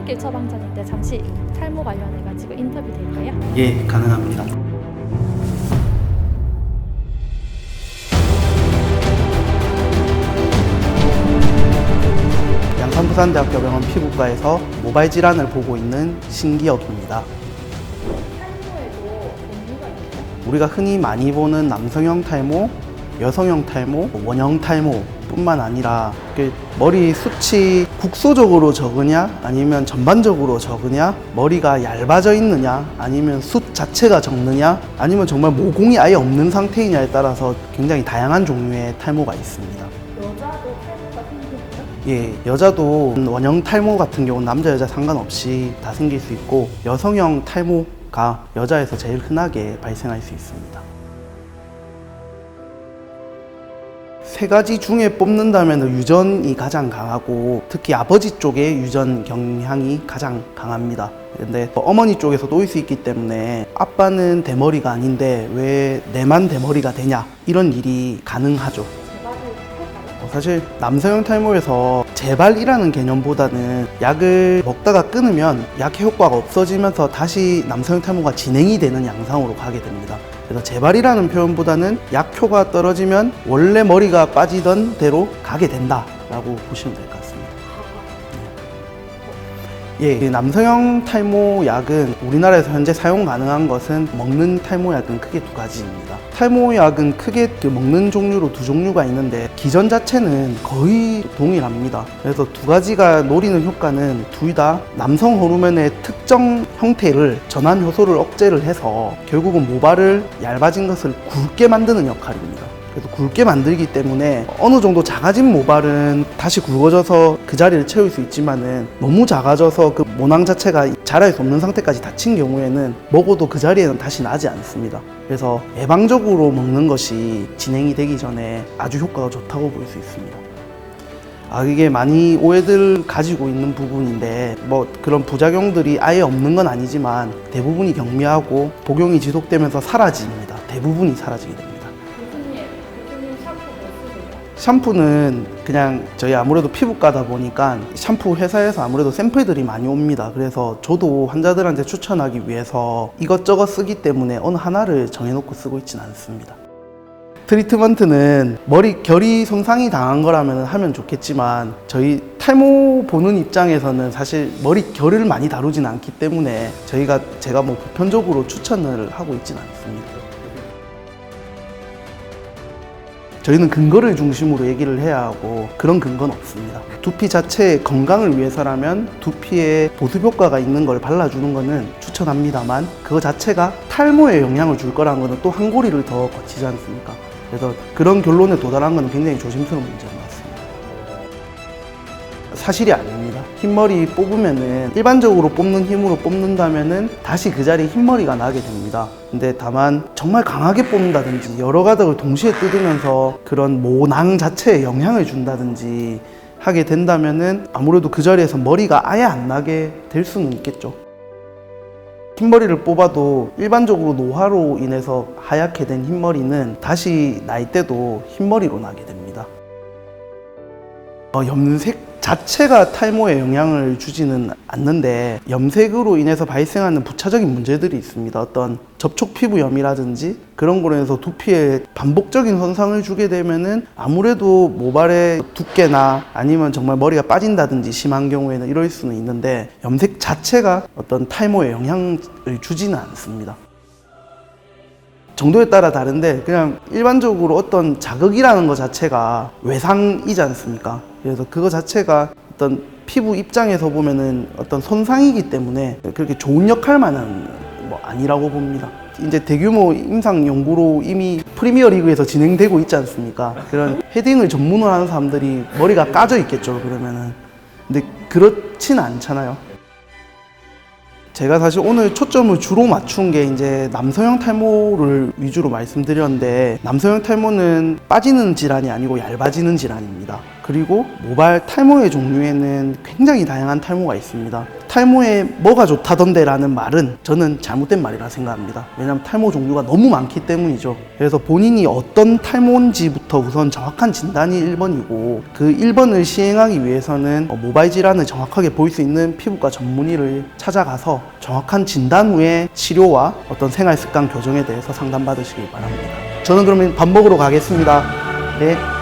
손길 처방전인데 잠시 탈모 관련해가지고 인터뷰 될까요? 예, 가능합니다. 양산부산대학교 병원 피부과에서 모발 질환을 보고 있는 신기혁입니다. 탈모에도 종류가 있나요? 우리가 흔히 많이 보는 남성형 탈모, 여성형 탈모, 원형 탈모 뿐만 아니라 머리 숱이 국소적으로 적으냐 아니면 전반적으로 적으냐, 머리가 얇아져 있느냐 아니면 숱 자체가 적느냐 아니면 정말 모공이 아예 없는 상태이냐에 따라서 굉장히 다양한 종류의 탈모가 있습니다. 여자도 탈모가 생기나요? 예, 여자도 원형 탈모 같은 경우는 남자 여자 상관없이 다 생길 수 있고, 여성형 탈모가 여자에서 제일 흔하게 발생할 수 있습니다. 세 가지 중에 뽑는다면 유전이 가장 강하고, 특히 아버지 쪽의 유전 경향이 가장 강합니다. 근데 어머니 쪽에서 놓일 수 있기 때문에 아빠는 대머리가 아닌데 왜 내만 대머리가 되냐, 이런 일이 가능하죠. 재발을 할까요? 사실 남성형 탈모에서 재발이라는 개념보다는 약을 먹다가 끊으면 약 효과가 없어지면서 다시 남성형 탈모가 진행이 되는 양상으로 가게 됩니다. 그래서 재발이라는 표현보다는 약효가 떨어지면 원래 머리가 빠지던 대로 가게 된다라고 보시면 될 것 같습니다. 예, 남성형 탈모 약은 우리나라에서 현재 사용 가능한 것은, 먹는 탈모 약은 크게 두 가지입니다. 탈모 약은 크게 먹는 종류로 두 종류가 있는데 기전 자체는 거의 동일합니다. 그래서 두 가지가 노리는 효과는 둘 다 남성 호르몬의 특정 형태를, 전환 효소를 억제를 해서 결국은 모발을 얇아진 것을 굵게 만드는 역할입니다. 그래서 굵게 만들기 때문에 어느 정도 작아진 모발은 다시 굵어져서 그 자리를 채울 수 있지만은, 너무 작아져서 그 모낭 자체가 자랄 수 없는 상태까지 다친 경우에는 먹어도 그 자리에는 다시 나지 않습니다. 그래서 예방적으로 먹는 것이 진행이 되기 전에 아주 효과가 좋다고 볼 수 있습니다. 이게 많이 오해들 가지고 있는 부분인데, 그런 부작용들이 아예 없는 건 아니지만 대부분이 경미하고 복용이 지속되면서 사라집니다. 대부분이 사라지게 됩니다. 교수님 샴푸 뭐 쓰세요? 샴푸는 그냥 저희 아무래도 피부과다 보니까 샴푸 회사에서 아무래도 샘플들이 많이 옵니다. 그래서 저도 환자들한테 추천하기 위해서 이것저것 쓰기 때문에 어느 하나를 정해놓고 쓰고 있지는 않습니다. 트리트먼트는 머리 결이 손상이 당한 거라면 하면 좋겠지만, 저희 탈모 보는 입장에서는 사실 머리 결을 많이 다루진 않기 때문에 제가 보편적으로 추천을 하고 있지는 않습니다. 저희는 근거를 중심으로 얘기를 해야 하고, 그런 근거는 없습니다. 두피 자체의 건강을 위해서라면 두피에 보습 효과가 있는 걸 발라주는 거는 추천합니다만, 그거 자체가 탈모에 영향을 줄 거라는 거는 또 한 고리를 더 거치지 않습니까? 그래서 그런 결론에 도달한 건 굉장히 조심스러운 문제인 것 같습니다. 사실이 아닙니다. 흰머리 뽑으면은, 일반적으로 뽑는 힘으로 뽑는다면은 다시 그 자리에 흰머리가 나게 됩니다. 근데 다만 정말 강하게 뽑는다든지 여러 가닥을 동시에 뜯으면서 그런 모낭 자체에 영향을 준다든지 하게 된다면은 아무래도 그 자리에서 머리가 아예 안 나게 될 수는 있겠죠. 흰머리를 뽑아도 일반적으로 노화로 인해서 하얗게 된 흰머리는 다시 날 때도 흰머리로 나게 됩니다. 염색 자체가 탈모에 영향을 주지는 않는데, 염색으로 인해서 발생하는 부차적인 문제들이 있습니다. 어떤 접촉 피부염이라든지 그런 거로 인해서 두피에 반복적인 손상을 주게 되면은 아무래도 모발의 두께나 아니면 정말 머리가 빠진다든지 심한 경우에는 이럴 수는 있는데, 염색 자체가 어떤 탈모에 영향을 주지는 않습니다. 정도에 따라 다른데, 그냥 일반적으로 어떤 자극이라는 것 자체가 외상이지 않습니까? 그래서 그거 자체가 어떤 피부 입장에서 보면은 어떤 손상이기 때문에 그렇게 좋은 역할만은 아니라고 봅니다. 이제 대규모 임상 연구로 이미 프리미어 리그에서 진행되고 있지 않습니까? 그런 헤딩을 전문으로 하는 사람들이 머리가 까져 있겠죠, 그러면은. 근데 그렇진 않잖아요. 제가 사실 오늘 초점을 주로 맞춘 게 이제 남성형 탈모를 위주로 말씀드렸는데, 남성형 탈모는 빠지는 질환이 아니고 얇아지는 질환입니다. 그리고 모발 탈모의 종류에는 굉장히 다양한 탈모가 있습니다. 탈모에 뭐가 좋다던데 라는 말은 저는 잘못된 말이라 생각합니다. 왜냐하면 탈모 종류가 너무 많기 때문이죠. 그래서 본인이 어떤 탈모인지부터 우선 정확한 진단이 1번이고 그 1번을 시행하기 위해서는 모발 질환을 정확하게 볼 수 있는 피부과 전문의를 찾아가서 정확한 진단 후에 치료와 어떤 생활 습관 교정에 대해서 상담받으시기 바랍니다. 저는 그러면 밥 먹으러 가겠습니다. 네.